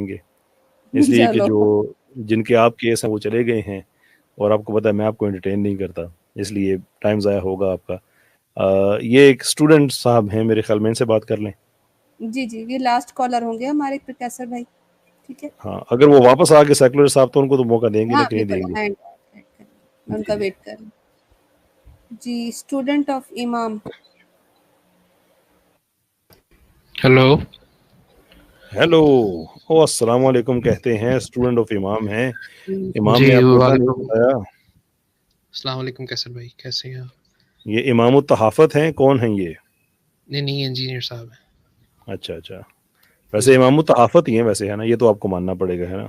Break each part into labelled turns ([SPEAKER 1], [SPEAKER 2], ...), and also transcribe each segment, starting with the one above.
[SPEAKER 1] گے، اس لیے کہ
[SPEAKER 2] چلو
[SPEAKER 1] جو جن کے آپ کیس ہیں وہ چلے گئے ہیں، اور آپ کو پتہ ہے میں آپ کو انٹرٹین نہیں کرتا، اس لیے ٹائم ضائع ہوگا آپ کا۔ یہ ایک اسٹوڈنٹ صاحب ہیں میرے خیال میں، ان سے بات کر لیں۔
[SPEAKER 2] جی جی، یہ لاسٹ کالر ہوں گے ہمارے پروفیسر بھائی، ٹھیک ہے؟
[SPEAKER 1] ہاں اگر وہ واپس آ کے سیکولر صاحب تو ان کو تو موقع دیں گے،
[SPEAKER 2] ہاں
[SPEAKER 1] لیکن نہیں
[SPEAKER 2] بالکل،
[SPEAKER 1] دیں گے۔
[SPEAKER 2] اینڈ کر میں ان
[SPEAKER 1] جی
[SPEAKER 2] کا
[SPEAKER 1] جی،
[SPEAKER 2] ویٹ کر رہی ہوں۔ جی، اسٹوڈنٹ آف امام،
[SPEAKER 3] ہیلو،
[SPEAKER 1] ہیلو، او السلام علیکم کہتے ہیں، اسٹوڈنٹ آف امام ہیں۔ امام
[SPEAKER 3] جی
[SPEAKER 1] نے آپ کو اتنا نہیں
[SPEAKER 3] وعلیکم
[SPEAKER 1] بتایا؟
[SPEAKER 3] السلام علیکم کیسر بھائی، کیسے ہیں آپ؟
[SPEAKER 1] یہ امام التحافت ہیں، کون ہیں یہ؟
[SPEAKER 3] نہیں انجینئر صاحب ہیں
[SPEAKER 1] اچھا اچھا، ویسے
[SPEAKER 3] جی۔
[SPEAKER 1] امام التحافت ہی ہیں ویسے، ہے نا؟ یہ تو آپ کو ماننا پڑے گا، ہے نا؟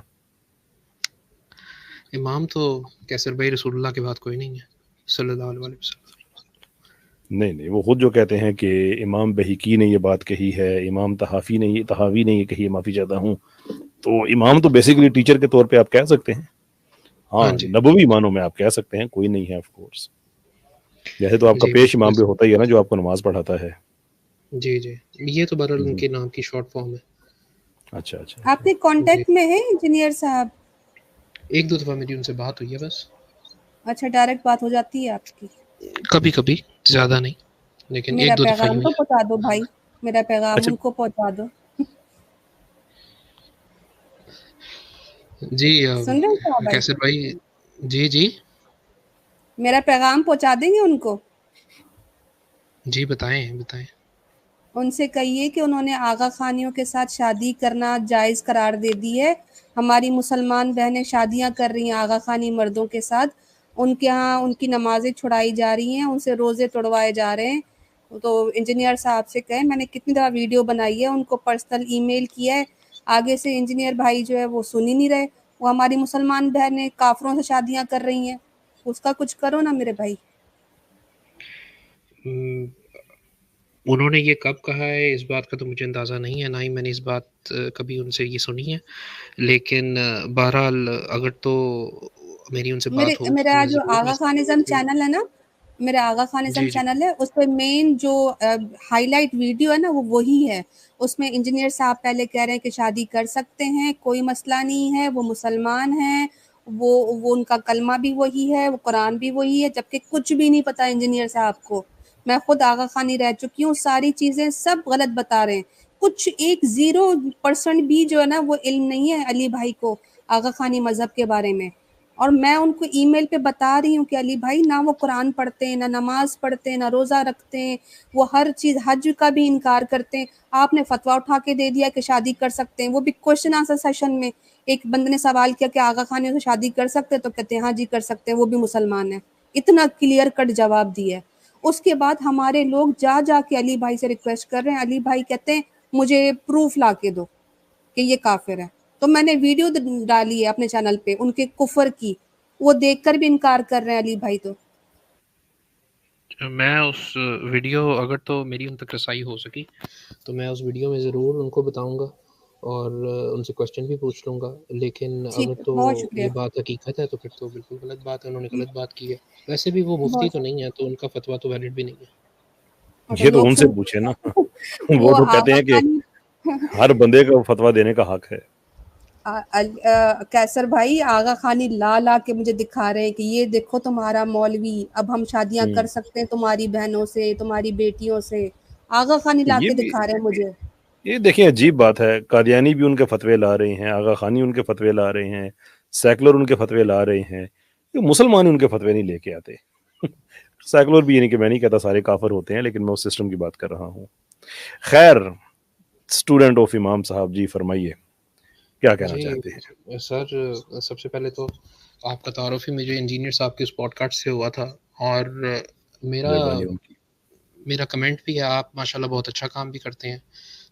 [SPEAKER 3] امام تو کیسر بھائی رسول اللہ کے بعد کوئی نہیں ہے صلی اللہ علیہ وسلم۔
[SPEAKER 1] نہیں، وہ خود جو کہتے ہیں کہ امام بہیقی نے یہ بات کہی ہے، امام تحافی نے یہ کہی ہے، معافی چاہتا ہوں۔ تو امام تو بیسیکلی ٹیچر کے طور پہ آپ کہہ سکتے ہیں، ہاں
[SPEAKER 3] جی
[SPEAKER 1] نبوی معنوں میں آپ کہہ سکتے ہیں، کوئی نہیں ہے آف کورس۔ جیسے تو آپ کا
[SPEAKER 3] جی
[SPEAKER 1] پیش
[SPEAKER 3] بالکل،
[SPEAKER 1] امام بھی ہوتا ہی ہے نا، جو آپ کو نماز پڑھاتا ہے۔
[SPEAKER 3] جی یہ تو بہرحال ان کے نام کی شارٹ فارم ہے۔
[SPEAKER 1] اچھا اچھا
[SPEAKER 2] آپ
[SPEAKER 1] اچھا،
[SPEAKER 2] کے
[SPEAKER 3] جی،
[SPEAKER 2] کانٹیکٹ میں ہیں انجینئر صاحب؟
[SPEAKER 3] ایک دو دفعہ میری ان سے بات ہوئی ہے بس،
[SPEAKER 2] اچھا، ڈائریکٹ بات ہو جاتی ہے آپ کی؟
[SPEAKER 3] کبھی کبھی، زیادہ نہیں، لیکن
[SPEAKER 2] میرا
[SPEAKER 3] ایک دو دفعہ ہی
[SPEAKER 2] پیغام
[SPEAKER 3] ہوئی
[SPEAKER 2] تو
[SPEAKER 3] ہے۔
[SPEAKER 2] پہنچا دو بھائی، میرا پیغام
[SPEAKER 1] اچھا
[SPEAKER 2] ان کو پہنچا دو۔
[SPEAKER 3] جی
[SPEAKER 2] سن رہے ہیں کیا بھائی؟
[SPEAKER 3] کیسر بھائی، جی
[SPEAKER 2] میرا پیغام پہنچا دیں گے ان کو؟
[SPEAKER 3] جی بتائیں۔
[SPEAKER 2] ان سے کہیے کہ انہوں نے آغا خانیوں کے ساتھ شادی کرنا جائز قرار دے دی ہے۔ ہماری مسلمان بہنیں شادیاں کر رہی ہیں آغا خانی مردوں کے ساتھ، ان کے ہاں ان کی نمازیں چھڑائی جا رہی ہیں، ان سے روزے توڑوائے جا رہے ہیں۔ تو انجینئر صاحب سے کہیں، میں نے کتنی دفعہ ویڈیو بنائی ہے، ان کو پرسنل ای میل کیا ہے، آگے سے انجینئر بھائی جو ہے وہ سن ہی نہیں رہے۔ وہ ہماری مسلمان بہنیں کافروں سے شادیاں کر رہی ہیں، اس کا کچھ کرو نا میرے بھائی۔
[SPEAKER 3] انہوں نے یہ کب کہا ہے اس بات کا تو مجھے اندازہ نہیں ہے، نہ ہی میں نے اس بات کبھی ان سے یہ سنی ہے، لیکن بہرحال اگر تو میری ان سے بات ہوگی تو
[SPEAKER 2] میرا
[SPEAKER 3] میں
[SPEAKER 2] جو
[SPEAKER 3] ضرور
[SPEAKER 2] آغا خان ازم چینل ہے نا، میرا آغا خان ازم
[SPEAKER 3] جی
[SPEAKER 2] چینل ہے، اس پہ مین جو ہائی لائٹ ویڈیو ہے نا وہ وہی ہے۔ اس میں انجینئر صاحب پہلے کہہ رہے ہیں کہ شادی کر سکتے ہیں، کوئی مسئلہ نہیں ہے، وہ مسلمان ہیں، وہ ان کا کلمہ بھی وہی ہے، وہ قرآن بھی وہی ہے، جبکہ کچھ بھی نہیں پتا انجینئر صاحب کو۔ میں خود آغا خانی رہ چکی ہوں، ساری چیزیں سب غلط بتا رہے ہیں، کچھ ایک 0% بھی جو ہے نا وہ علم نہیں ہے علی بھائی کو آغا خانی مذہب کے بارے میں۔ اور میں ان کو ای میل پہ بتا رہی ہوں کہ علی بھائی نہ وہ قرآن پڑھتے ہیں، نہ نماز پڑھتے ہیں، نہ روزہ رکھتے ہیں، وہ ہر چیز حج کا بھی انکار کرتے ہیں۔ آپ نے فتویٰ اٹھا کے دے دیا کہ شادی کر سکتے ہیں، وہ بھی کوشچن آنسر سیشن میں ایک بندے نے سوال کیا کہ آغا خانیوں سے شادی کر سکتے ہیں، تو کہتے ہیں ہاں جی کر سکتے ہیں، وہ بھی مسلمان ہیں۔ اتنا کلیئر کٹ جواب دیا ہے۔ اس کے بعد ہمارے لوگ جا کے علی بھائی سے ریکویسٹ کر رہے ہیں، علی بھائی کہتے ہیں مجھے پروف لا کے دو کہ یہ کافر ہے۔ تو میں نے ویڈیو ڈالی ہے اپنے چینل پہ ان کے کفر کی، وہ دیکھ کر بھی انکار کر رہے ہیں علی بھائی۔ تو
[SPEAKER 3] میں اس ویڈیو اگر تو میری ان تک رسائی ہو سکی تو میں اس ویڈیو میں ضرور ان کو بتاؤں گا اور ان سے کوشچن بھی پوچھ لوں گا، لیکن
[SPEAKER 2] ٹھیک
[SPEAKER 3] اگر
[SPEAKER 2] ہے،
[SPEAKER 3] تو
[SPEAKER 2] بہت شکریہ،
[SPEAKER 3] یہ بات حقیقت ہے تو پھر تو بالکل غلط بات ہے، انہوں نے غلط بات کی ہے۔ ویسے بھی وہ مفتی
[SPEAKER 2] بہت
[SPEAKER 3] تو نہیں ہے تو ان کا فتویٰ تو ویلڈ بھی نہیں ہے۔
[SPEAKER 2] اور
[SPEAKER 1] یہ تو
[SPEAKER 2] لوگ
[SPEAKER 1] ان سے
[SPEAKER 2] سن
[SPEAKER 1] پوچھے نا، وہ
[SPEAKER 2] وہ
[SPEAKER 1] تو کہتے
[SPEAKER 2] آغا
[SPEAKER 1] ہیں کہ
[SPEAKER 2] خانی
[SPEAKER 1] ہر بندے کا فتویٰ دینے کا حق ہے۔
[SPEAKER 2] کیسر بھائی آغا خانی لا کے مجھے دکھا رہے ہیں کہ یہ دیکھو تمہارا مولوی، اب ہم شادیاں کر سکتے ہیں تمہاری بہنوں سے، تمہاری بیٹیوں سے۔ آغا خانی لا
[SPEAKER 1] یہ
[SPEAKER 2] کے
[SPEAKER 1] بھی،
[SPEAKER 2] دکھا رہے ہیں مجھے۔
[SPEAKER 1] یہ دیکھیں عجیب بات ہے، قادیانی بھی ان کے فتوے لا رہے ہیں، آغا خانی ان کے فتوے لا رہے ہیں، سیکولر ان کے فتوے لا رہے ہیں، یہ مسلمان ان کے فتوے نہیں لے کے آتے۔ سیکولر بھی، یعنی کہ میں نہیں کہتا سارے کافر ہوتے ہیں، لیکن میں اس سسٹم کی بات کر رہا ہوں۔ خیر، اسٹوڈنٹ آف امام صاحب جی فرمائیے، کیا کہنا
[SPEAKER 3] جی
[SPEAKER 1] چاہتے ہیں؟
[SPEAKER 3] سر، سب سے پہلے تو آپ کا تعارف ہی مجھے انجینئر صاحب کے اس پوڈ کاسٹ سے ہوا تھا، اور
[SPEAKER 1] مہربانی ان کی،
[SPEAKER 3] میرا کمنٹ بھی ہے، آپ ماشاءاللہ بہت اچھا کام بھی کرتے ہیں۔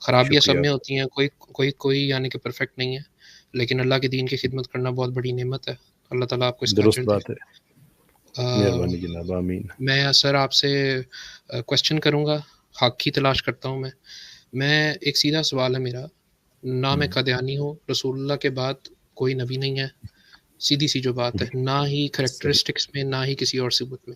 [SPEAKER 3] خرابیاں سب
[SPEAKER 1] شکریہ،
[SPEAKER 3] میں ہوتی ہیں، کوئی یعنی کہ پرفیکٹ نہیں ہے، لیکن اللہ کے دین کی خدمت کرنا بہت بڑی نعمت ہے۔ اللہ تعالیٰ آپ کو اس کا اجر
[SPEAKER 1] درست
[SPEAKER 3] دے۔
[SPEAKER 1] بات ہے، مہربانی جناب، آمین۔
[SPEAKER 3] میں سر آپ سے کوشچن کروں گا، حق کی تلاش کرتا ہوں۔ میں ایک سیدھا سوال ہے میرا، نہ میں قادیانی ہوں، رسول اللہ کے بعد کوئی نبی نہیں ہے، سیدھی سی جو بات ہے، نہ ہی
[SPEAKER 1] صحیح،
[SPEAKER 3] کریکٹرسٹکس میں، نہ ہی کسی اور صفت میں۔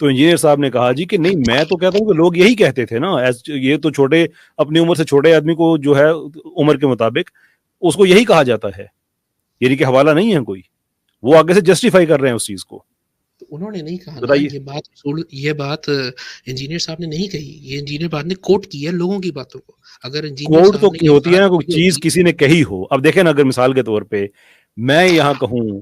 [SPEAKER 1] تو انجینئر صاحب نے کہا جی کہ نہیں میں تو کہتا ہوں کہ لوگ یہی کہتے تھے نا، یہ تو چھوٹے اپنی عمر سے چھوٹے آدمی کو جو ہے عمر کے مطابق اس کو یہی کہا جاتا ہے، یعنی کہ حوالہ نہیں ہے کوئی، وہ آگے سے جسٹیفائی کر رہے ہیں اس چیز کو.
[SPEAKER 3] تو انہوں نے نہیں کہا نا
[SPEAKER 1] بتائیے
[SPEAKER 3] یہ بات انجینئر صاحب نے نہیں کہی، یہ انجینئر صاحب نے کوٹ کی ہے لوگوں کی باتوں کو. اگر انجینئر
[SPEAKER 1] کوڈ
[SPEAKER 3] صاحب
[SPEAKER 1] تو
[SPEAKER 3] نے
[SPEAKER 1] کی
[SPEAKER 3] یہ
[SPEAKER 1] ہوتی ہے نا،
[SPEAKER 3] بات
[SPEAKER 1] کوئی چیز کسی نے کہی ہو. اب دیکھیں نا، اگر مثال کے طور پہ میں یہاں کہوں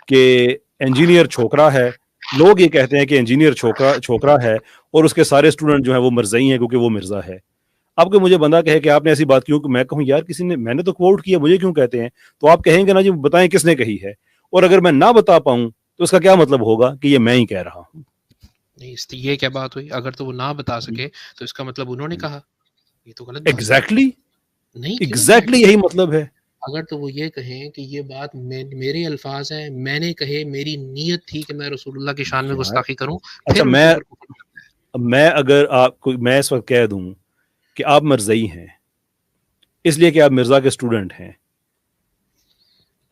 [SPEAKER 1] کہ انجینئر چھوکرا ہے، لوگ یہ کہتے ہیں کہ انجینئر چھوکرا ہے اور اس کے سارے اسٹوڈنٹ جو ہیں وہ مرزئی ہیں کیونکہ وہ مرزا ہے. اب کہ مجھے بندہ کہے کہ آپ نے ایسی بات کیوں، کہ میں کہوں یار کسی نے، میں نے تو کوٹ کیا، مجھے کیوں کہتے ہیں؟ تو آپ کہیں گے نا جی بتائیں کس نے کہی ہے، اور اگر میں نہ بتا پاؤں تو اس کا کیا مطلب ہوگا کہ یہ میں ہی کہہ رہا ہوں.
[SPEAKER 3] یہ کیا بات ہوئی؟ اگر تو وہ نہ بتا سکے تو اس کا مطلب انہوں نے کہا، یہ تو غلط بات ہے.
[SPEAKER 1] ایگزیکٹلی
[SPEAKER 3] نہیں کیوں
[SPEAKER 1] ایگزیکٹلی یہی مطلب ہے.
[SPEAKER 3] اگر تو وہ یہ کہیں کہ یہ بات میرے الفاظ ہیں، میں نے کہے، میری نیت تھی کہ میں رسول اللہ کی شان میں گستاخی کروں،
[SPEAKER 1] اچھا
[SPEAKER 3] پھر ان کے اوپر کفر کرتا ہے.
[SPEAKER 1] میں اگر آپ کو میں اس وقت کہہ دوں کہ آپ مرزئی ہیں اس لیے کہ آپ مرزا کے اسٹوڈنٹ ہیں،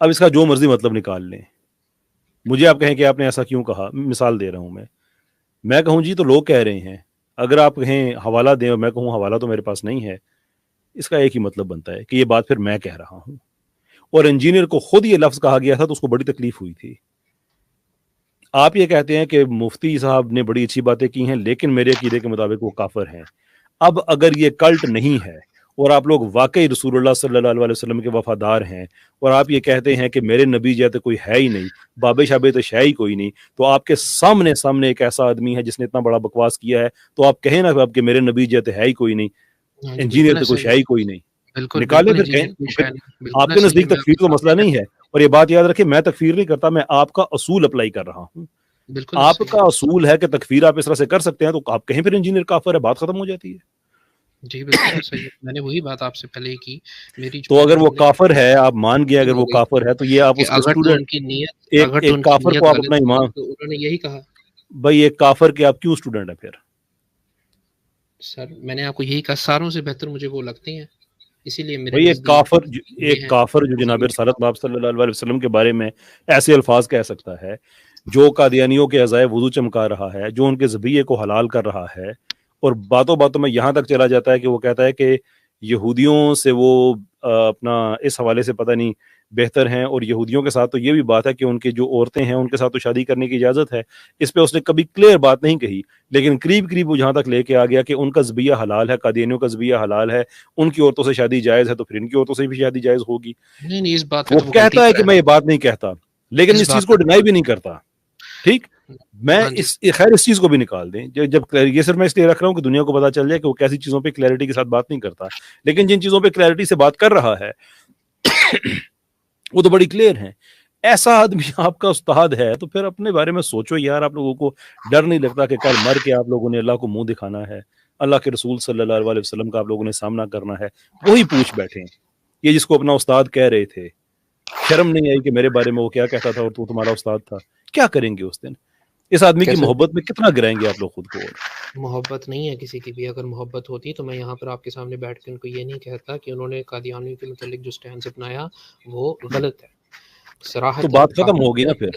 [SPEAKER 1] اب اس کا جو مرضی مطلب نکال لیں، مجھے آپ کہیں کہ آپ نے ایسا کیوں کہا، مثال دے رہا ہوں میں کہوں جی تو لوگ کہہ رہے ہیں، اگر آپ کہیں حوالہ دیں اور میں کہوں حوالہ تو میرے پاس نہیں ہے، اس کا ایک ہی مطلب بنتا ہے کہ یہ بات پھر میں کہہ رہا ہوں. اور انجینئر کو خود یہ لفظ کہا گیا تھا تو اس کو بڑی تکلیف ہوئی تھی. آپ یہ کہتے ہیں کہ مفتی صاحب نے بڑی اچھی باتیں کی ہیں لیکن میرے عقیدے کے مطابق وہ کافر ہیں. اب اگر یہ کلٹ نہیں ہے اور آپ لوگ واقعی رسول اللہ صلی اللہ علیہ وسلم کے وفادار ہیں اور آپ یہ کہتے ہیں کہ میرے نبی جیسے کوئی ہے ہی نہیں، بابے شابے تو ہے ہی کوئی نہیں، تو آپ کے سامنے ایک ایسا آدمی ہے جس نے اتنا بڑا بکواس کیا ہے، تو آپ کہیں نا اب کہ میرے نبی جیسے ہے ہی کوئی نہیں، انجینئر تو کوئی ہے ہی کوئی نہیں، نکالے پھر کہیں. پھر آپ کے نزدیک تکفیر تو مسئلہ نہیں ہے. اور یہ بات یاد رکھیں، میں تکفیر نہیں کرتا، میں آپ کا اصول اپلائی کر رہا ہوں. آپ کا اصول ہے کہ تکفیر آپ اس طرح سے کر سکتے ہیں، تو آپ کہیں پھر انجینئر کافر ہے، بات ختم ہو جاتی ہے.
[SPEAKER 3] جی بالکل صحیح، میں نے وہی بات آپ سے پہلے کی. میری
[SPEAKER 1] تو اگر وہ کافر ہے، آپ مان گئے اگر وہ کافر ہے، تو یہ آپ اس کے
[SPEAKER 3] اگر تو ان
[SPEAKER 1] اسٹوڈنٹ،
[SPEAKER 3] کی نیت
[SPEAKER 1] ایک کافر کو آپ اپنا ایمان،
[SPEAKER 3] تو انہوں نے یہی کہا.
[SPEAKER 1] بھائی ایک کافر کے آپ کیوں اسٹوڈنٹ ہیں پھر؟
[SPEAKER 3] سر میں نے آپ کو یہی کہا، ساروں سے بہتر مجھے وہ لگتے ہیں، اسی لیے میرے
[SPEAKER 1] بھئی
[SPEAKER 3] نزدیک
[SPEAKER 1] ایک کافر جو جناب رسالت باب صلی اللہ علیہ وسلم کے بارے میں ایسے الفاظ کہہ سکتا ہے، جو قادیانیوں کے عزائے وضو چمکا رہا ہے، جو ان کے ذبیحے کو حلال کر رہا ہے، اور باتوں باتوں میں یہاں تک چلا جاتا ہے کہ وہ کہتا ہے کہ یہودیوں سے وہ اپنا اس حوالے سے پتہ نہیں بہتر ہیں، اور یہودیوں کے ساتھ تو یہ بھی بات ہے کہ ان کے جو عورتیں ہیں ان کے ساتھ تو شادی کرنے کی اجازت ہے. اس پہ اس نے کبھی کلیئر بات نہیں کہی، لیکن قریب وہ جہاں تک لے کے آ گیا کہ ان کا ذبیحہ حلال ہے، قادیانیوں کا ذبیحہ حلال ہے، ان کی عورتوں سے شادی جائز ہے، تو پھر ان کی عورتوں سے بھی شادی جائز ہوگی.
[SPEAKER 3] نہیں اس بات پہ
[SPEAKER 1] وہ
[SPEAKER 3] تو
[SPEAKER 1] کہتا ہے کہ میں یہ بات نہیں کہتا، لیکن اس چیز کو ڈینائی بھی نہیں کرتا. ٹھیک، میں خیر اس چیز کو بھی نکال دیں، جب یہ صرف میں اس لیے رکھ رہا ہوں کہ دنیا کو پتا چل جائے کہ وہ کیسی چیزوں پہ کلیئرٹی کے ساتھ بات نہیں کرتا، لیکن جن چیزوں پہ کلیئرٹی سے بات کر رہا ہے وہ تو بڑی کلیئر ہیں. ایسا آدمی آپ کا استاد ہے تو پھر اپنے بارے میں سوچو یار. آپ لوگوں کو ڈر نہیں لگتا کہ کل مر کے آپ لوگوں نے اللہ کو منہ دکھانا ہے، اللہ کے رسول صلی اللہ علیہ وسلم کا آپ لوگوں نے سامنا کرنا ہے؟ وہی پوچھ بیٹھے ہیں یہ جس کو اپنا استاد کہہ رہے تھے. شرم نہیں آئی کہ میرے بارے میں وہ کیا کہتا تھا اور تو تمہارا استاد تھا؟ کیا کریں گے اس دن؟ اس آدمی کی محبت میں کتنا گرائیں گے آپ لوگ خود کو؟ اور
[SPEAKER 3] محبت نہیں ہے کسی کی بھی. اگر محبت ہوتی تو میں یہاں پر آپ کے سامنے بیٹھ کے ان کو یہ نہیں کہتا کہ انہوں نے قادیانیوں کے متعلق جو سٹینس اپنایا وہ غلط ہے.
[SPEAKER 1] تو بات ختم ہوگی نا پھر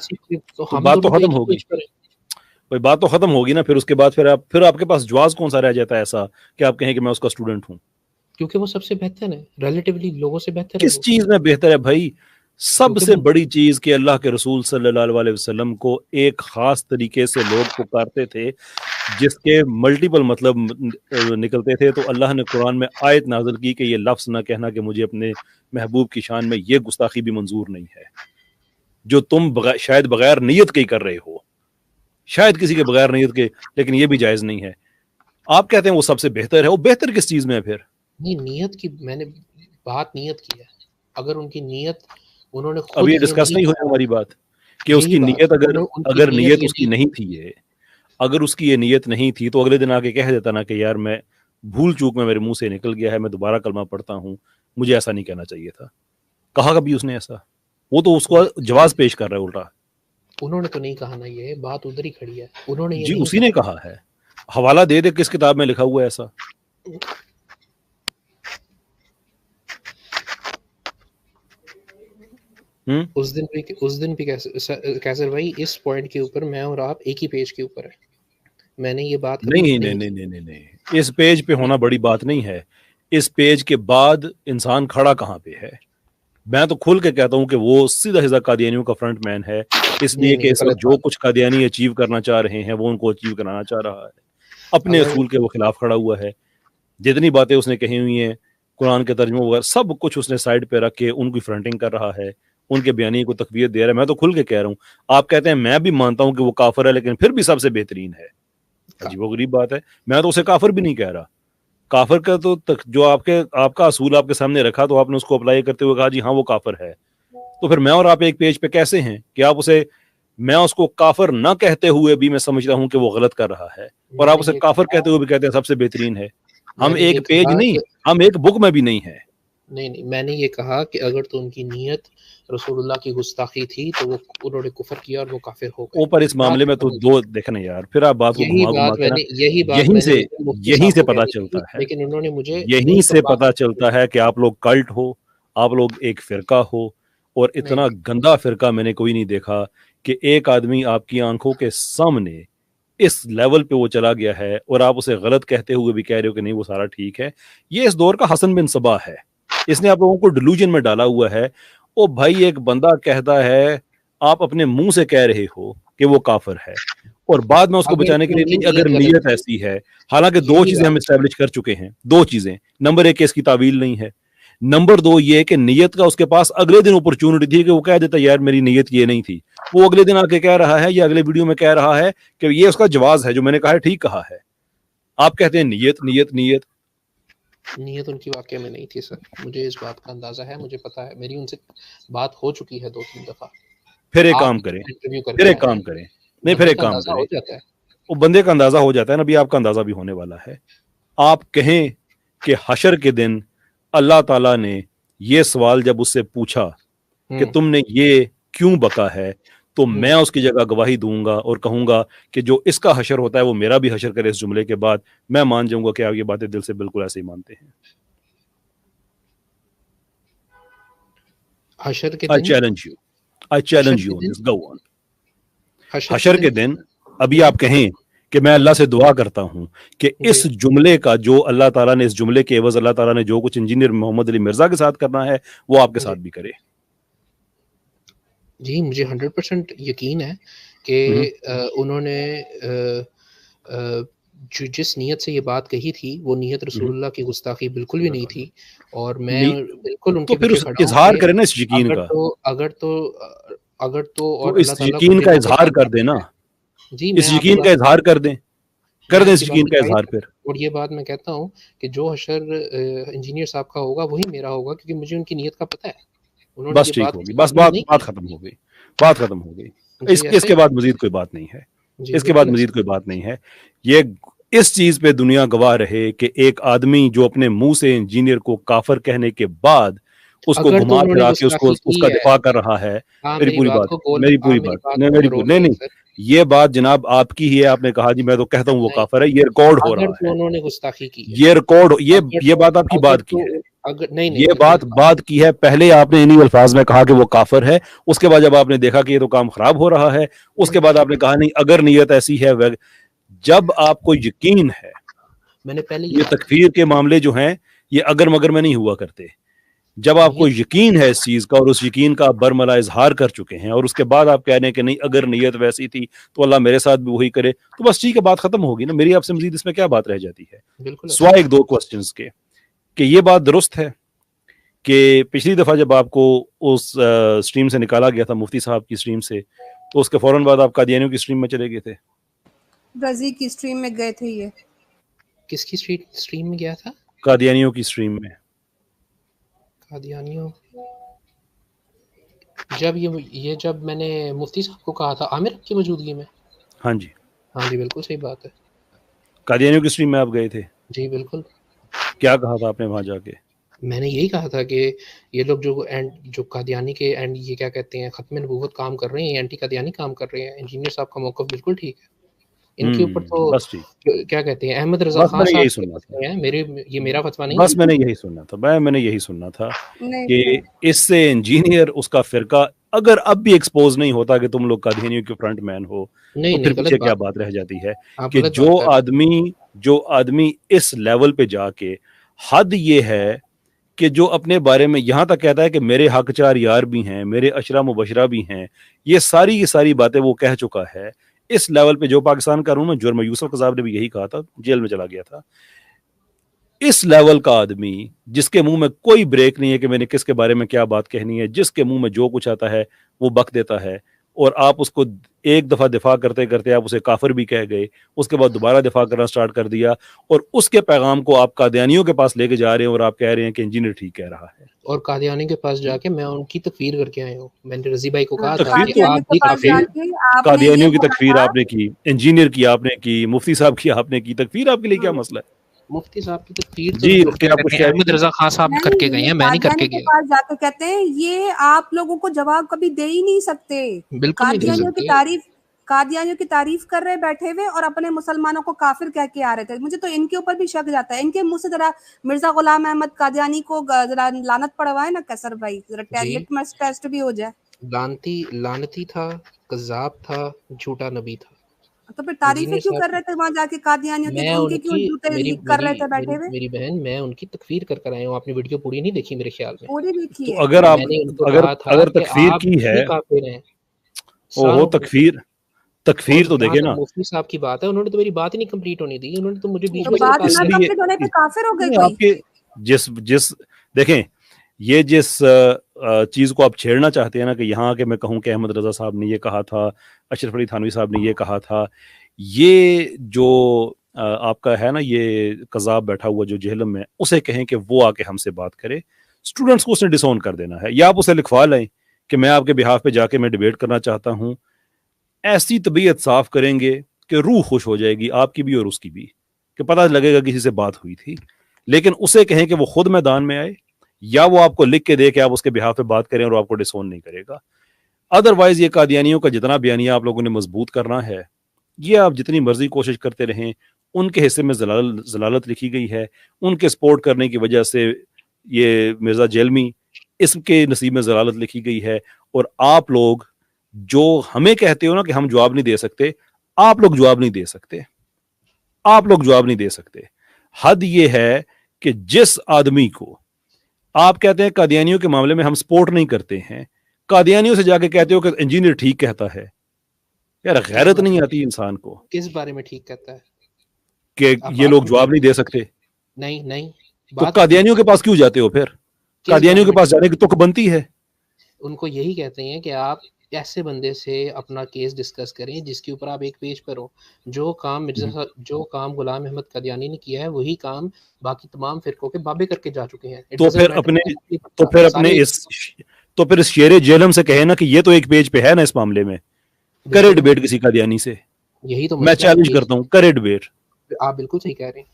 [SPEAKER 1] بات تو ختم ہوگی. کوئی بات تو ختم ہوگی نا پھر اس کے بعد پھر آپ کے پاس جواز کون سا رہ جاتا ہے ایسا کہ آپ کہیں کہ میں اس کا اسٹوڈنٹ ہوں؟
[SPEAKER 3] کیونکہ وہ سب سے بہتر ہے، ریلیٹیولی لوگوں سے بہتر ہے.
[SPEAKER 1] کس چیز میں بہتر ہے بھائی؟ سب سے بڑی چیز کہ اللہ کے رسول صلی اللہ علیہ وسلم کو ایک خاص طریقے سے لوگ پکارتے تھے جس کے ملٹیپل مطلب نکلتے تھے. تو اللہ نے قرآن میں آیت نازل کی کہ یہ لفظ نہ کہنا کہ مجھے اپنے محبوب کی شان میں یہ گستاخی بھی منظور نہیں ہے جو تم شاید بغیر نیت کے ہی کر رہے ہو، شاید کسی کے بغیر نیت کے، لیکن یہ بھی جائز نہیں ہے. آپ کہتے ہیں وہ سب سے بہتر ہے. وہ بہتر کس چیز میں ہے پھر؟
[SPEAKER 3] نہیں نیت کی میں نے بات نیت کی ہے. اگر ان کی نیت انہوں نے خود
[SPEAKER 1] اب یہ ڈسکس نہیں ہوئی ہماری بات کہ اس کی نیت اگر نیت اس کی نہیں تھی ہے، اگر اس کی یہ نیت نہیں تھی تو اگلے دن آ کے کہہ دیتا نا کہ یار میں بھول چوک میں میرے منہ سے نکل گیا ہے، میں دوبارہ کلمہ پڑھتا ہوں، مجھے ایسا نہیں کہنا چاہیے تھا. کہا کبھی اس نے ایسا؟ وہ تو اس کو جواز پیش کر رہا ہے الٹا.
[SPEAKER 3] انہوں نے تو نہیں کہا نا، یہ بات ادھر ہی کھڑی ہے. انہوں نے یہ
[SPEAKER 1] جی
[SPEAKER 3] نہیں
[SPEAKER 1] اسی نے کہا ہے. حوالہ دے دے کس کتاب میں لکھا ہوا ہے ایسا؟
[SPEAKER 3] اس دن بھی کیسر بھائی اس پوائنٹ کے اوپر میں اور آپ ایک ہی پیج کے اوپر ہے. میں نے یہ بات
[SPEAKER 1] نہیں نہیں نہیں نہیں نہیں نہیں، اس پیج پہ ہونا بڑی بات نہیں ہے. اس پیج کے بعد انسان کھڑا کہاں پہ ہے؟ میں تو کھل کے کہتا ہوں کہ وہ سیدھا سیدھا قادیانیوں کا فرنٹ مین ہے، اس لیے کہ اس وقت جو کچھ قادیانی اچیو کرنا چاہ رہے ہیں وہ ان کو اچیو کرانا چاہ رہا ہے. اپنے اصول کے وہ خلاف کھڑا ہوا ہے. جتنی باتیں اس نے کہی ہوئی ہیں قرآن کے ترجمے وغیرہ سب کچھ اس نے سائڈ پہ رکھ کے ان کی فرنٹنگ کر رہا ہے، ان کے بیانیے کو تقویت دے رہا ہے. میں تو کھل کے کہہ رہا ہوں، آپ کہتے ہیں میں بھی مانتا ہوں کہ وہ کافر ہے لیکن پھر بھی سب سے بہترین ہے. عجیب و غریب بات ہے. میں تو اسے کافر بھی نہیں کہہ رہا. کافر کا تو جو آپ کا اصول آپ کے سامنے رکھا تو آپ نے اس کو اپلائی کرتے ہوئے کہا جی ہاں وہ کافر ہے. تو پھر میں اور آپ ایک پیج پہ کیسے ہیں کہ آپ اسے، میں اس کو کافر نہ کہتے ہوئے بھی میں سمجھتا ہوں کہ وہ غلط کر رہا ہے، اور آپ اسے کافر کہتے ہوئے بھی کہتے ہیں سب سے بہترین ہے. ہم ایک پیج نہیں، ہم ایک بک میں بھی نہیں ہے.
[SPEAKER 3] نہیں، میں نے یہ کہا کہ اگر تو ان کی نیت رسول اللہ کی گستاخی تھی تو وہ انہوں نے کفر کیا اور وہ کافر ہو گئے.
[SPEAKER 1] اوپر اس معاملے میں تو دو دیکھنا یار، پھر آپ بات کو گھما گھما کے نا یہیں سے پتا چلتا ہے،
[SPEAKER 3] لیکن انہوں نے مجھے
[SPEAKER 1] یہیں سے پتا چلتا ہے کہ آپ لوگ کلٹ ہو، آپ لوگ ایک فرقہ ہو. اور اتنا گندا فرقہ میں نے کوئی نہیں دیکھا کہ ایک آدمی آپ کی آنکھوں کے سامنے اس لیول پہ وہ چلا گیا ہے اور آپ اسے غلط کہتے ہوئے بھی کہہ رہے ہو کہ نہیں وہ سارا ٹھیک ہے. یہ اس دور کا حسن بن صبا ہے، اس نے آپ لوگوں کو ڈیلوژن میں ڈالا ہوا ہے. او بھائی ایک بندہ کہتا ہے، آپ اپنے منہ سے کہہ رہے ہو کہ وہ کافر ہے اور بعد میں اس کو بچانے کے لیے نہیں اگر نیت ایسی ہے. حالانکہ دو چیزیں ہم اسٹیبلش کر چکے ہیں، دو چیزیں. نمبر ایک اس کی تعویل نہیں ہے، نمبر دو یہ کہ نیت کا اس کے پاس اگلے دن اپرچونٹی تھی کہ وہ کہہ دیتا یار میری نیت یہ نہیں تھی. وہ اگلے دن آ کے کہہ رہا ہے یا اگلے ویڈیو میں کہہ رہا ہے کہ یہ اس کا جواز ہے جو میں نے کہا ہے ٹھیک کہا ہے. آپ کہتے ہیں نیت نیت نیت
[SPEAKER 3] نیت ان کی واقعہ میں نہیں تھی سر. مجھے اس بات کا اندازہ ہے، مجھے پتا ہے، میری ان سے بات ہو چکی ہے 2-3 دفعہ.
[SPEAKER 1] پھر ایک کام کریں، پھر ایک کام کریں، نہیں پھر ایک کام کریں، وہ بندے کا اندازہ ہو جاتا ہے نا، ابھی آپ کا اندازہ بھی ہونے والا ہے. آپ کہیں کہ حشر کے دن اللہ تعالیٰ نے یہ سوال جب اس سے پوچھا کہ تم نے یہ کیوں بکا ہے، تو میں اس کی جگہ گواہی دوں گا اور کہوں گا کہ جو اس کا حشر ہوتا ہے وہ میرا بھی حشر کرے. اس جملے کے بعد میں مان جاؤں گا کہ آپ یہ باتیں دل سے بالکل ایسے ہی مانتے ہیں.
[SPEAKER 3] حشر کے
[SPEAKER 1] I challenge you on this. Go on. حشر کے دن ابھی آپ کہیں کہ میں اللہ سے دعا کرتا ہوں کہ اس جملے کا جو اللہ تعالیٰ نے، اس جملے کے عوض اللہ تعالیٰ نے جو کچھ انجینئر محمد علی مرزا کے ساتھ کرنا ہے وہ آپ کے ساتھ بھی کرے.
[SPEAKER 3] جی مجھے 100% یقین ہے کہ انہوں نے جس نیت سے یہ بات کہی تھی وہ نیت رسول اللہ کی گستاخی بالکل بھی نہیں تھی. اور میں بالکل ان کے پیچھے کھڑا ہوں.
[SPEAKER 1] اظہار کریں نا اس یقین کا،
[SPEAKER 3] اگر تو اور
[SPEAKER 1] اس یقین کا اظہار کر دیں نا،
[SPEAKER 3] جی
[SPEAKER 1] اس یقین کا اظہار کر دیں اس یقین کا اظہار. پھر
[SPEAKER 3] اور یہ بات میں کہتا ہوں کہ جو حشر انجینئر صاحب کا ہوگا وہی میرا ہوگا، کیونکہ مجھے ان کی نیت کا پتہ ہے.
[SPEAKER 1] بس ٹھیک ہوگی، بس بات ختم ہو گئی، بات ختم ہو گئی. اس کے بعد مزید کوئی بات نہیں ہے، اس کے بعد مزید کوئی بات نہیں ہے. یہ اس چیز پہ دنیا گواہ رہے کہ ایک آدمی جو اپنے منہ سے انجینئر کو کافر کہنے کے بعد اس کو گھما پھرا کے اس کا دفاع کر رہا ہے. میری پوری بات نہیں، یہ بات جناب آپ کی ہی ہے. آپ نے کہا جی میں تو کہتا ہوں وہ کافر ہے، یہ ریکارڈ ہو رہا ہے،
[SPEAKER 3] انہوں نے گستاخی کی،
[SPEAKER 1] یہ ریکارڈ، یہ بات آپ کی بات کی ہے، یہ بات کی ہے. پہلے آپ نے انہی الفاظ میں کہا کہ وہ کافر ہے، اس کے بعد جب آپ نے دیکھا کہ یہ تو کام خراب ہو رہا ہے اس کے بعد آپ نے کہا نہیں اگر نیت ایسی ہے. جب آپ کو یقین ہے،
[SPEAKER 3] میں نے پہلے
[SPEAKER 1] یہ تکفیر کے معاملے جو ہیں یہ اگر مگر میں نہیں ہوا کرتے. جب آپ کو یقین ہے اس چیز کا اور اس یقین کا آپ برملا اظہار کر چکے ہیں اور اس کے بعد آپ کہہ رہے ہیں کہ نہیں اگر نیت ویسی تھی تو اللہ میرے ساتھ بھی وہی کرے، تو بس ٹھیک ہے، بات ختم ہوگی نا. میری آپ سے مزید اس میں کیا بات رہ جاتی ہے سوائے ایک دو کوسچنز کے کہ یہ بات درست ہے کہ پچھلی دفعہ جب آپ کو اس سٹریم سے نکالا گیا تھا، مفتی صاحب کی سٹریم سے، تو اس کے فوراً بعد آپ قادیانیوں کی سٹریم میں چلے گئے تھے.
[SPEAKER 2] برازیل کی سٹریم میں گئے تھے. یہ
[SPEAKER 3] کس کی سٹریم میں گیا تھا؟
[SPEAKER 1] قادیانیوں کی سٹریم میں.
[SPEAKER 3] قادیانیوں جب میں نے مفتی صاحب کو کہا تھا عامر کی موجودگی میں.
[SPEAKER 1] ہاں جی
[SPEAKER 3] بالکل صحیح بات ہے.
[SPEAKER 1] قادیانیوں کی سٹریم میں آپ گئے تھے؟
[SPEAKER 3] جی بالکل.
[SPEAKER 1] کیا کہا تھا آپ نے وہاں جا کے؟
[SPEAKER 3] میں نے یہی کہا تھا کہ یہ لوگ جو قادیانی کے اینڈ یہ کیا کہتے ہیں ختم نبوت کام کر رہے ہیں، اینٹی قادیانی کام کر رہے ہیں. انجینئر صاحب کا موقف بالکل ٹھیک ہے. ان کے اوپر تو کیا کہتے ہیں احمد رضا خان صاحب یہی سننا تھا، یہ میرا فتویٰ نہیں.
[SPEAKER 1] بس میں نے یہی سننا تھا کہ اس سے انجینئر اس کا فرقہ اگر اب بھی ایکسپوز نہیں ہوتا کہ تم لوگ قادیانیوں کے فرنٹ مین ہو
[SPEAKER 3] نہیں
[SPEAKER 1] تو پھر
[SPEAKER 3] نہیں،
[SPEAKER 1] پیچھے کیا بات رہ جاتی ہے
[SPEAKER 3] آپ
[SPEAKER 1] کہ
[SPEAKER 3] غلط
[SPEAKER 1] جو
[SPEAKER 3] بات کر رہے ہیں۔
[SPEAKER 1] آدمی اس لیول پہ جا کے حد یہ ہے کہ جو اپنے بارے میں یہاں تک کہتا ہے کہ میرے حق چار یار بھی ہیں، میرے اشرا مبشرہ بھی ہیں، یہ ساری کی ساری باتیں وہ کہہ چکا ہے اس لیول پہ، جو پاکستان کا قانون میں جرم ہے، یوسف قذاب نے بھی یہی کہا تھا، جیل میں چلا گیا تھا۔ اس لیول کا آدمی جس کے منہ میں کوئی بریک نہیں ہے کہ میں نے کس کے بارے میں کیا بات کہنی ہے، جس کے منہ میں جو کچھ آتا ہے وہ بک دیتا ہے، اور آپ اس کو ایک دفعہ دفاع کرتے کرتے آپ اسے کافر بھی کہہ گئے، اس کے بعد دوبارہ دفاع کرنا سٹارٹ کر دیا، اور اس کے پیغام کو آپ قادیانیوں کے پاس لے کے جا رہے ہیں اور آپ کہہ رہے ہیں کہ انجینئر ٹھیک کہہ رہا ہے۔
[SPEAKER 3] اور قادیانی کے پاس جا کے میں ان کی تکفیر کر کے آیا ہوں، میں نے رضی بھائی کو کہا تھا
[SPEAKER 1] تکفیر
[SPEAKER 3] کہ
[SPEAKER 1] تو
[SPEAKER 2] قادیانیوں
[SPEAKER 3] آپ
[SPEAKER 2] کے
[SPEAKER 3] بھی
[SPEAKER 2] پاس
[SPEAKER 3] کافر
[SPEAKER 2] جا
[SPEAKER 3] ہیں۔
[SPEAKER 2] کے آپ نے یہ
[SPEAKER 1] قادیانیوں کی
[SPEAKER 2] بولا
[SPEAKER 1] تکفیر
[SPEAKER 2] تھا،
[SPEAKER 1] آپ نے کی، انجینئر کی آپ نے کی، مفتی صاحب کی آپ نے کی، تکفیر آپ کے لیے کیا مسئلہ ہے؟
[SPEAKER 3] مفتی صاحب کی تکفیر تو
[SPEAKER 1] جی
[SPEAKER 3] جو
[SPEAKER 1] مفتی
[SPEAKER 3] کیا
[SPEAKER 1] آپ کچھ
[SPEAKER 3] کہتے ہیں
[SPEAKER 1] کہہ رہی
[SPEAKER 3] احمد
[SPEAKER 1] تھی؟
[SPEAKER 3] رضا خان صاحب کر کے گئے
[SPEAKER 2] نہیں،
[SPEAKER 3] ہیں، میں نہیں کر
[SPEAKER 2] قادیانی
[SPEAKER 3] کے
[SPEAKER 2] کے
[SPEAKER 3] گیا۔
[SPEAKER 2] پاس جا کے کہتے ہیں یہ آپ لوگوں کو جواب کبھی دے ہی نہیں سکتے،
[SPEAKER 3] بالکل نہیں دے
[SPEAKER 2] قادیانیوں کی تعریف کر رہے بیٹھے ہوئے اور اپنے مسلمانوں کو کافر کہہ کے آ رہے تھے۔ مجھے تو ان کے اوپر بھی شک جاتا ہے، ان کے منہ سے ذرا مرزا غلام احمد قادیانی کو ذرا لعنت پڑھوائے نا کیسر بھائی، ذرا
[SPEAKER 3] جی،
[SPEAKER 2] لٹمس ٹیسٹ بھی ہو جائے۔
[SPEAKER 3] لعنتی تھا، کذاب تھا، جھوٹا نبی تھا۔
[SPEAKER 2] تو پھر تعریفیں
[SPEAKER 3] انجینئر
[SPEAKER 2] کیوں کر
[SPEAKER 3] صاحب
[SPEAKER 2] رہے تھے وہاں جا کے قادیانیوں کی،
[SPEAKER 3] میں
[SPEAKER 2] ان
[SPEAKER 3] ان
[SPEAKER 2] کے کیوں
[SPEAKER 3] کی
[SPEAKER 2] جوتے
[SPEAKER 3] میری
[SPEAKER 2] کر
[SPEAKER 3] میری
[SPEAKER 2] رہے تھے
[SPEAKER 3] میری
[SPEAKER 2] بیٹھے ہوئے؟
[SPEAKER 3] میری بہن، میں ان کی تکفیر کر کر آیا ہوں۔ آپ نے ویڈیو پوری نہیں دیکھی میرے خیال میں۔
[SPEAKER 2] پوری دیکھی
[SPEAKER 1] تو
[SPEAKER 2] ہے۔
[SPEAKER 1] اگر آپ
[SPEAKER 3] میں نے ان کو
[SPEAKER 1] اگر
[SPEAKER 3] کہا تھا
[SPEAKER 1] اگر
[SPEAKER 3] کہ
[SPEAKER 1] تکفیر
[SPEAKER 3] آپ
[SPEAKER 1] کی ہے،
[SPEAKER 3] بھی کافر ہیں،
[SPEAKER 1] اوہو
[SPEAKER 3] ساروں کو۔ اور
[SPEAKER 1] تکفیر تو
[SPEAKER 3] جہاں
[SPEAKER 1] دیکھیں
[SPEAKER 3] تک
[SPEAKER 1] نا،
[SPEAKER 3] مفتی صاحب کی بات ہے، انہوں نے تو میری بات ہی نہیں کمپلیٹ ہونے دی، انہوں نے تو مجھے بیچ
[SPEAKER 2] تو
[SPEAKER 3] میں سے
[SPEAKER 2] بات
[SPEAKER 3] نکال
[SPEAKER 1] اس
[SPEAKER 2] نہ
[SPEAKER 3] دیا۔
[SPEAKER 1] لیے
[SPEAKER 2] کمپلیٹ ہونے پہ کافر ہو گئی
[SPEAKER 1] نہیں،
[SPEAKER 2] کوئی؟
[SPEAKER 1] آپ کے جس دیکھیں، یہ جس چیز کو آپ چھیڑنا چاہتے ہیں نا کہ یہاں کہ میں کہوں کہ احمد رضا صاحب نے یہ کہا تھا، اشرف علی تھانوی صاحب نے یہ کہا تھا، یہ جو آپ کا ہے نا یہ قذاب بیٹھا ہوا جو جہلم میں، اسے کہیں کہ وہ آ کے ہم سے بات کرے، اسٹوڈنٹس کو اس نے ڈسون کر دینا ہے، یا آپ اسے لکھوا لیں کہ میں آپ کے بہاف پہ جا کے میں ڈیبیٹ کرنا چاہتا ہوں، ایسی طبیعت صاف کریں گے کہ روح خوش ہو جائے گی آپ کی بھی اور اس کی بھی، کہ پتہ لگے گا کسی سے بات ہوئی تھی۔ لیکن اسے کہیں کہ وہ خود میدان میں آئے، یا وہ آپ کو لکھ کے دے کہ آپ اس کے بہاف پہ بات کریں اور آپ کو ڈسون نہیں کرے گا۔ ادروائز یہ قادیانیوں کا جتنا بیانیہ آپ لوگوں نے مضبوط کرنا ہے، یہ آپ جتنی مرضی کوشش کرتے رہیں، ان کے حصے میں ضلالت لکھی گئی ہے، ان کے سپورٹ کرنے کی وجہ سے یہ مرزا جیلمی، اس کے نصیب میں ضلالت لکھی گئی ہے، اور آپ لوگ جو ہمیں کہتے ہو نا کہ ہم جواب نہیں دے سکتے، آپ لوگ جواب نہیں دے سکتے، آپ لوگ جواب نہیں دے سکتے۔ حد یہ ہے کہ جس آدمی کو آپ کہتے ہیں قادیانیوں کے معاملے میں ہم سپورٹ نہیں کرتے ہیں، قادیانیوں سے جا کے کہتے ہو کہ انجینئر ٹھیک کہتا ہے، یار غیرت نہیں آتی انسان کو
[SPEAKER 3] کس بارے میں ٹھیک کہتا ہے؟
[SPEAKER 1] کہ یہ لوگ جواب نہیں دے سکتے؟
[SPEAKER 3] نہیں
[SPEAKER 1] تو
[SPEAKER 3] بات
[SPEAKER 1] قادیانیوں کے پاس کیوں جاتے ہو پھر؟ قادیانیوں کے پاس جانے کی تک بنتی ہے؟
[SPEAKER 3] ان کو یہی کہتے ہیں کہ آپ ایسے بندے سے اپنا کیس ڈسکس کریں جس کے اوپر آپ ایک پیج پر ہو۔ جو کام غلام احمد قادیانی نے کیا ہے وہی کام باقی تمام فرقوں کے بابے کر کے جا چکے ہیں۔
[SPEAKER 1] تو پھر اس شیر جیلم سے کہے نا کہ یہ تو ایک پیج پہ ہے نا، اس معاملے میں کرے ڈیبیٹ کسی قادیانی سے،
[SPEAKER 3] یہی تو
[SPEAKER 1] میں چیلنج کرتا ہوں، کرے ڈیبیٹ،
[SPEAKER 3] آپ بالکل صحیح کہہ رہے ہیں،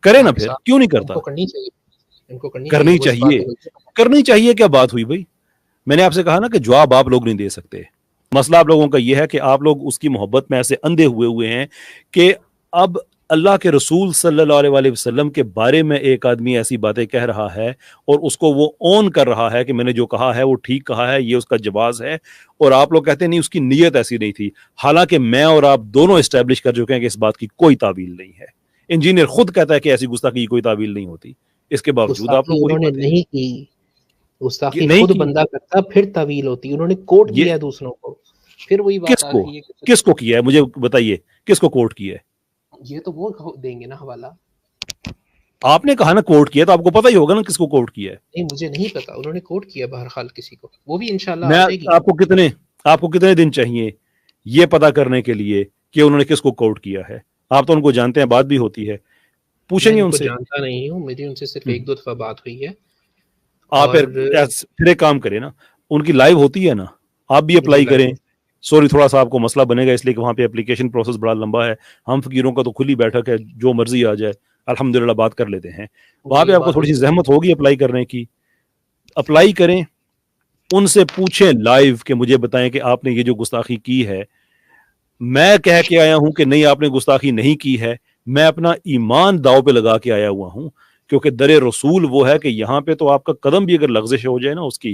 [SPEAKER 1] کرے نا، پھر کیوں نہیں کرتا؟
[SPEAKER 3] ان کو
[SPEAKER 1] کرنی چاہیے۔ کیا بات ہوئی بھائی؟ میں نے آپ سے کہا نا کہ جواب آپ لوگ نہیں دے سکتے۔ مسئلہ آپ لوگوں کا یہ ہے کہ آپ لوگ اس کی محبت میں ایسے اندھے ہوئے ہیں کہ اب اللہ کے رسول صلی اللہ علیہ وسلم کے بارے میں ایک آدمی ایسی باتیں کہہ رہا ہے اور اس کو وہ اون کر رہا ہے کہ میں نے جو کہا ہے وہ ٹھیک کہا ہے، یہ اس کا جواز ہے، اور آپ لوگ کہتے ہیں نہیں اس کی نیت ایسی نہیں تھی، حالانکہ میں اور آپ دونوں اسٹیبلش کر چکے ہیں کہ اس بات کی کوئی تعویل نہیں ہے۔ انجینئر خود کہتا ہے کہ ایسی گستاخی کی کوئی تعویل نہیں ہوتی، اس کے باوجود آپ لوگ
[SPEAKER 3] انہوں نے نہیں کی گستاخی، خود بندہ کرتا پھر تعویل ہوتی، انہوں نے کوٹ کیا ہے دوسروں کو، پھر وہی بات آ رہی ہے۔
[SPEAKER 1] کس کو کیا ہے مجھے بتائیے، کس کو کوٹ کیا ہے؟
[SPEAKER 3] یہ تو وہ دیں گے نا حوالہ۔
[SPEAKER 1] آپ نے کہا نا کوٹ کیا، تو آپ کو پتہ ہی ہوگا نا کس کو کوٹ کیا ہے۔
[SPEAKER 3] نہیں مجھے نہیں پتا، انہوں نے کوٹ کیا بہرحال کسی کو، وہ بھی انشاءاللہ
[SPEAKER 1] میں
[SPEAKER 3] آ جائے گی۔
[SPEAKER 1] آپ کو کتنے دن چاہیے یہ پتا کرنے کے لیے کہ انہوں نے کس کو کوٹ کیا ہے؟ آپ تو ان کو جانتے ہیں، بات بھی ہوتی ہے، پوچھیں گے ان سے۔
[SPEAKER 3] جانتا نہیں ہوں، میری ان سے صرف ایک دو دفعہ بات ہوئی ہے۔
[SPEAKER 1] آپ پھر ایک کام کریں نا، ان کی لائیو ہوتی ہے نا، آپ بھی اپلائی کریں۔ سوری تھوڑا سا آپ کو مسئلہ بنے گا اس لیے کہ وہاں پہ اپلیکیشن پروسیس بڑا لمبا ہے، ہم فقیروں کا تو کھلی بیٹھک ہے، جو مرضی آ جائے الحمدللہ بات کر لیتے ہیں۔ وہاں پہ آپ کو تھوڑی سی زحمت ہوگی اپلائی کرنے کی، اپلائی کریں، ان سے پوچھیں لائیو کہ مجھے بتائیں کہ آپ نے یہ جو گستاخی کی ہے، میں کہہ کے آیا ہوں کہ نہیں آپ نے گستاخی نہیں کی ہے، میں اپنا ایمان داؤ پہ لگا کے آیا ہوا ہوں، کیونکہ در رسول وہ ہے کہ یہاں پہ تو آپ کا قدم بھی اگر لغزش ہو جائے نا اس کی،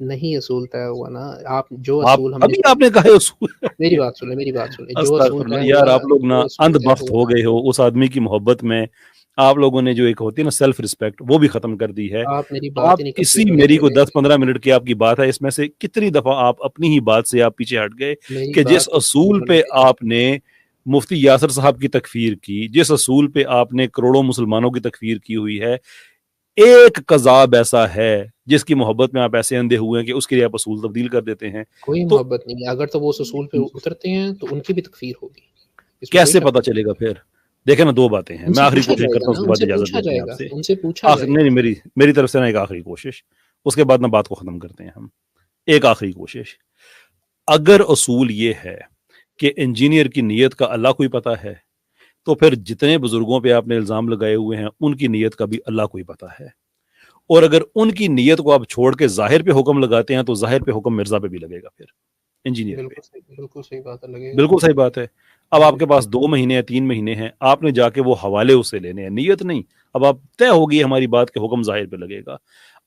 [SPEAKER 3] نہیں اصول طے ہوا نا، آپ جو
[SPEAKER 1] آپ
[SPEAKER 3] اصول ہم
[SPEAKER 1] ابھی
[SPEAKER 3] نے،
[SPEAKER 1] آپ نے کہا اصول
[SPEAKER 3] میری بات سن لیں، میری بات سن لیں، جو اصول
[SPEAKER 1] استغفر
[SPEAKER 3] طے
[SPEAKER 1] اللہ یار،
[SPEAKER 3] ہوا،
[SPEAKER 1] آپ لوگ نا
[SPEAKER 3] جو اصول
[SPEAKER 1] اندھ
[SPEAKER 3] طے
[SPEAKER 1] بخت
[SPEAKER 3] ہوا،
[SPEAKER 1] ہو گئے ہو اس آدمی کی محبت میں. آپ لوگوں نے جو ایک ہوتی ہے نا سیلف رسپیکٹ، وہ بھی ختم کر دی ہے.
[SPEAKER 3] آپ میری بات
[SPEAKER 1] آپ
[SPEAKER 3] ہی نہیں
[SPEAKER 1] کسی
[SPEAKER 3] کمپلیٹ
[SPEAKER 1] میری
[SPEAKER 3] کرنے
[SPEAKER 1] کو
[SPEAKER 3] دے
[SPEAKER 1] 10-15 منٹ کی آپ کی بات ہے، اس میں سے کتنی دفعہ آپ اپنی ہی بات سے آپ پیچھے ہٹ گئے
[SPEAKER 3] میری
[SPEAKER 1] کہ جس
[SPEAKER 3] بات کو
[SPEAKER 1] اصول
[SPEAKER 3] ہونے
[SPEAKER 1] پہ
[SPEAKER 3] دیں۔
[SPEAKER 1] آپ نے مفتی یاسر صاحب کی تکفیر کی، جس اصول پہ آپ نے کروڑوں مسلمانوں کی تکفیر کی ہوئی ہے، ایک قذاب ایسا ہے جس کی محبت میں آپ ایسے اندھے ہوئے ہیں کہ اس کے لیے آپ اصول تبدیل کر دیتے ہیں.
[SPEAKER 3] کوئی
[SPEAKER 1] تو
[SPEAKER 3] محبت نہیں ہے، اگر تو وہ اس اصول پہ اترتے ہیں تو ان کی بھی تکفیر ہوگی، اس میں کوئی
[SPEAKER 1] کیسے
[SPEAKER 3] شک
[SPEAKER 1] پتا
[SPEAKER 3] نہیں۔
[SPEAKER 1] چلے گا پھر؟ دیکھیں نا، دو باتیں ہیں،
[SPEAKER 3] ان
[SPEAKER 1] میں
[SPEAKER 3] سے
[SPEAKER 1] آخری
[SPEAKER 3] پوچھا
[SPEAKER 1] کوشش
[SPEAKER 3] جائے
[SPEAKER 1] کرتا
[SPEAKER 3] گا
[SPEAKER 1] ہوں،
[SPEAKER 3] نا،
[SPEAKER 1] اس کے
[SPEAKER 3] ان
[SPEAKER 1] بعد
[SPEAKER 3] سے
[SPEAKER 1] اجازت
[SPEAKER 3] پوچھا
[SPEAKER 1] دیتے
[SPEAKER 3] جائے
[SPEAKER 1] ہیں آپ
[SPEAKER 3] گا،
[SPEAKER 1] سے.
[SPEAKER 3] ان سے پوچھا جائے گا۔
[SPEAKER 1] نہیں، میری طرف سے نا ایک آخری کوشش، اس کے بعد نا بات کو ختم کرتے ہیں ہم. ایک آخری کوشش. اگر اصول یہ ہے کہ انجینئر کی نیت کا اللہ کو ہی پتہ ہے، تو پھر جتنے بزرگوں پہ آپ نے الزام لگائے ہوئے ہیں ان کی نیت کا بھی اللہ کو ہی پتہ ہے. اور اگر ان کی نیت کو آپ چھوڑ کے ظاہر پہ حکم لگاتے ہیں تو ظاہر پہ حکم مرزا پہ بھی لگے گا، پھر انجینئر پہ.
[SPEAKER 3] بالکل صحیح بات ہے، لگے گا۔
[SPEAKER 1] بالکل صحیح بات ہے. اب آپ
[SPEAKER 3] جی
[SPEAKER 1] کے پاس 2 مہینے یا 3 مہینے ہیں، آپ نے جا کے وہ حوالے اسے لینے ہیں، نیت نہیں. اب آپ طے ہوگی ہماری بات کے حکم ظاہر پہ لگے گا.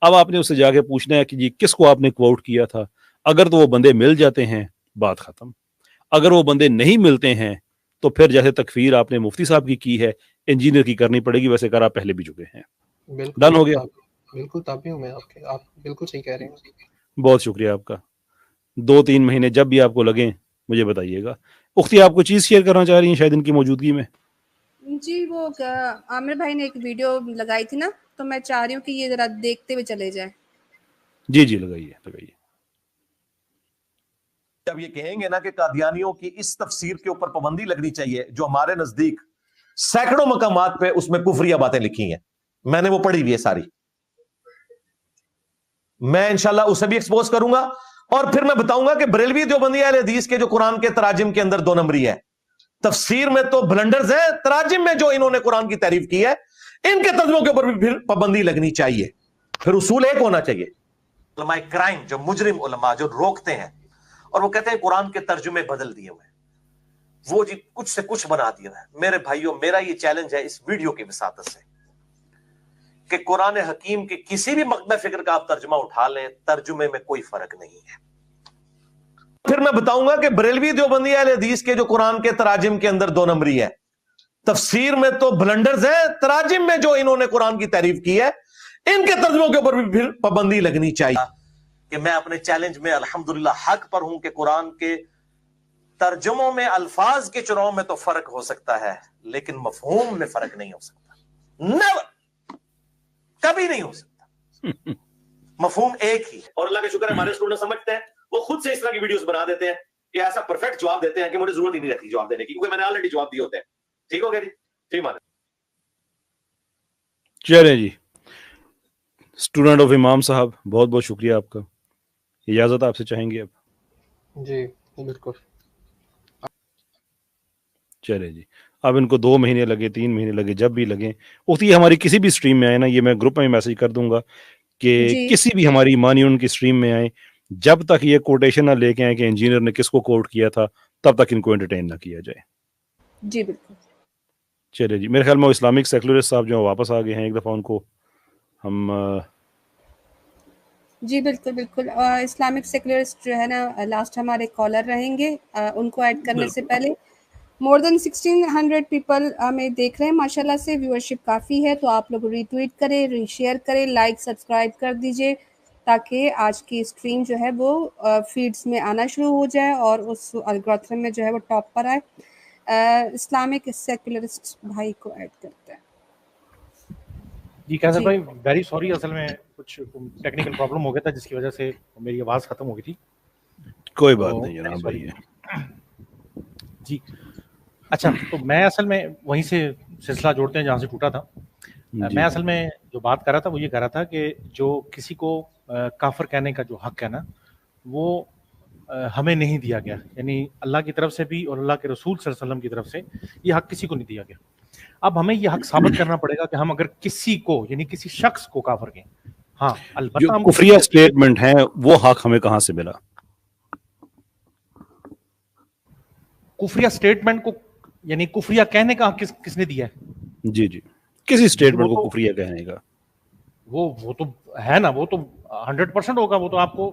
[SPEAKER 1] اب آپ نے اسے جا کے پوچھنا ہے کہ جی کس کو آپ نے کوٹ کیا تھا. اگر تو وہ بندے مل جاتے ہیں، بات ختم. اگر وہ بندے نہیں ملتے ہیں تو پھر جیسے تکفیر آپ نے مفتی صاحب کی ہے، انجینئر کی کرنی پڑے گی، ویسے کر آپ پہلے بھی چکے ہیں. ڈن ہو گیا.
[SPEAKER 3] بالکل تابع ہوں میں آپ کے، آپ بالکل صحیح کہہ رہے ہیں۔
[SPEAKER 1] بہت شکریہ آپ کا. 2-3 مہینے جب بھی آپ کو لگیں مجھے بتائیے گا. اختی آپ کو چیز شیئر کرنا چاہ رہی ہیں شاید ان کی موجودگی میں؟
[SPEAKER 2] جی وہ عامر بھائی نے ایک ویڈیو لگائی تھی نا، تو میں چاہ رہی ہوں کہ یہ ذرا دیکھتے ہوئے چلے جائیں.
[SPEAKER 1] جی لگائیے.
[SPEAKER 4] جب یہ کہیں گے نا کہ قادیانیوں کی اس تفسیر کے اوپر پابندی لگنی چاہیے جو ہمارے نزدیک سینکڑوں مقامات پہ اس میں کفریہ باتیں لکھی ہیں، میں نے وہ پڑھی ہوئی ہے ساری، میں انشاءاللہ اسے بھی ایکسپوز کروں گا. اور پھر میں بتاؤں گا کہ بریلوی دیوبندی اہل حدیث کے جو قرآن کے تراجم کے اندر 2 نمبری ہے، تفسیر میں تو بلنڈرز ہیں، تراجم میں جو انہوں نے قرآن کی تعریف کی ہے ان کے ترجموں کے اوپر بھی پھر پابندی لگنی چاہیے. پھر اصول ایک ہونا چاہیے. علماء کرائم جو مجرم علماء جو روکتے ہیں اور وہ کہتے ہیں قرآن کے ترجمے بدل دیے ہوئے، وہ جی کچھ سے کچھ بنا دیا ہے. میرے بھائیوں، میرا یہ چیلنج ہے اس ویڈیو کی وساطت سے کہ قرآن حکیم کے کسی بھی مقبہ فکر کا آپ ترجمہ اٹھا لیں، ترجمے میں کوئی فرق نہیں ہے. پھر میں بتاؤں گا کہ بریلوی دیوبندی اہل حدیث کے جو قرآن کے تراجم کے اندر 2 نمبری ہے، تفسیر میں تو بلنڈرز ہیں، تراجم میں جو انہوں نے قرآن کی تعریف کی ہے ان کے ترجموں کے اوپر بھی پھر پابندی لگنی چاہیے. کہ میں اپنے چیلنج میں الحمدللہ حق پر ہوں کہ قرآن کے ترجموں میں الفاظ کے چناؤ میں تو فرق ہو سکتا ہے لیکن مفہوم میں فرق نہیں ہو سکتا. نیور، کبھی نہیں ہو سکتا. مفہوم ایک ہی ہے. اور اللہ کا شکر ہے ہمارے اسٹوڈنٹ سمجھتے ہیں، وہ خود سے اس طرح کی ویڈیوز بنا دیتے ہیں کہ ایسا پرفیکٹ جواب دیتے ہیں کہ مجھے ضرورت ہی نہیں رہتی جواب دینے کی، کیونکہ میں نے آلریڈی جواب دیے ہوتے ہیں. ٹھیک ہو گیا جی؟ ٹھیک مانے.
[SPEAKER 1] چلیں جی، اسٹوڈنٹ آف امام صاحب بہت بہت شکریہ آپ کا. اجازت آپ سے چاہیں گے اب؟
[SPEAKER 3] جی بالکل.
[SPEAKER 1] چلے جی، اب ان کو 2 مہینے لگے، 3 مہینے لگے، جب بھی لگیں. اختی ہماری کسی بھی اسٹریم میں آئے نا، یہ میں گروپ میں میسج کر دوں گا کہ
[SPEAKER 2] جی
[SPEAKER 1] کسی بھی ہماری مانی ان کی اسٹریم میں آئیں، جب تک یہ کوٹیشن نہ لے کے آئیں کہ انجینئر نے کس کو کوٹ کیا تھا، تب تک ان کو انٹرٹین نہ کیا جائے.
[SPEAKER 2] جی بالکل.
[SPEAKER 1] چلے جی، میرے خیال میں اسلامک سیکولرسٹ صاحب جو واپس آ گئے ہیں، ایک دفعہ ان کو ہم
[SPEAKER 2] جی بالکل. اسلامک سیکولرسٹ جو ہے نا لاسٹ ہمارے کالر رہیں گے، ان کو ایڈ کرنے سے پہلے مور دین 1600 پیپل ہمیں دیکھ رہے ہیں ماشاءاللہ سے، ویورشپ کافی ہے، تو آپ لوگ ری ٹویٹ کریں، ری شیئر کریں، لائک سبسکرائب کر دیجئے تاکہ آج کی اسٹریم جو ہے وہ فیڈز میں آنا شروع ہو جائے اور اس الگورتھم میں جو ہے وہ ٹاپ پر آئے. اسلامک سیکولرسٹ بھائی کو ایڈ کرتے ہیں.
[SPEAKER 5] جی کیسر بھائی ویری سوری، اصل میں کچھ ٹیکنیکل پرابلم ہو گیا تھا جس کی وجہ سے میری آواز ختم ہو گئی تھی.
[SPEAKER 1] کوئی بات نہیں جناب بھائی.
[SPEAKER 5] جی اچھا، تو میں اصل میں وہیں سے سلسلہ جوڑتے ہیں جہاں سے ٹوٹا تھا. میں اصل میں جو بات کر رہا تھا وہ یہ کہہ رہا تھا کہ جو کسی کو کافر کہنے کا جو حق ہے نا، وہ ہمیں نہیں دیا گیا، یعنی اللہ کی طرف سے بھی اور اللہ کے رسول صلی اللہ علیہ وسلم کی طرف سے یہ حق کسی کو نہیں دیا گیا. اب ہمیں یہ حق ثابت کرنا پڑے گا کہ ہم اگر کسی کو یعنی کسی شخص کو کافر کہیں. ہاں البتہ
[SPEAKER 1] جو
[SPEAKER 5] ہم
[SPEAKER 1] کفریہ اسٹیٹمنٹ ہیں وہ حق ہمیں کہاں سے ملا؟
[SPEAKER 5] کفریہ اسٹیٹمنٹ کو یعنی کفریہ کہنے کا حق کس نے دیا ہے؟
[SPEAKER 1] جی کسی اسٹیٹمنٹ کو کفریہ کہنے کا
[SPEAKER 5] وہ تو ہے نا، وہ تو 100% ہوگا. وہ تو آپ کو